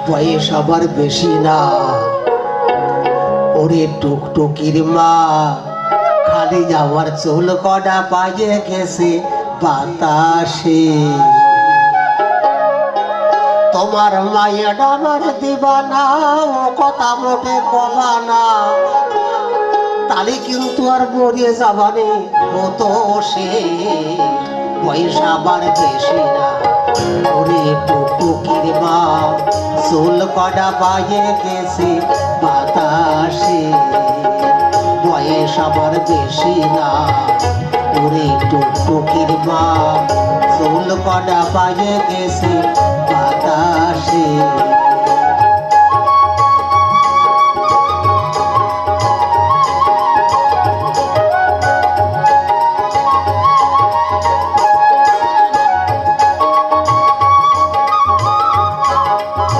বয়স আবার বেশি না। ওরে টুকটুকির মা, খালি যাওয়ার চুল কটা পাইয়ে গেছে বাতাসে। তোমার মায়ের আমার দিবানা, ও কথা মোটে কবা না, তাহলে কিন্তু আর মরিয়ে যাবানে হতো সে। বয়স আবার বেশি না। ওরে টুকটুকির মা, চুল কটা পাইয়ে গেছে বাতাসে। বয়স আবার বেশি না। ওরে টুকটুকির মা, চুল কটা পাইয়ে গেছে বাতাসে।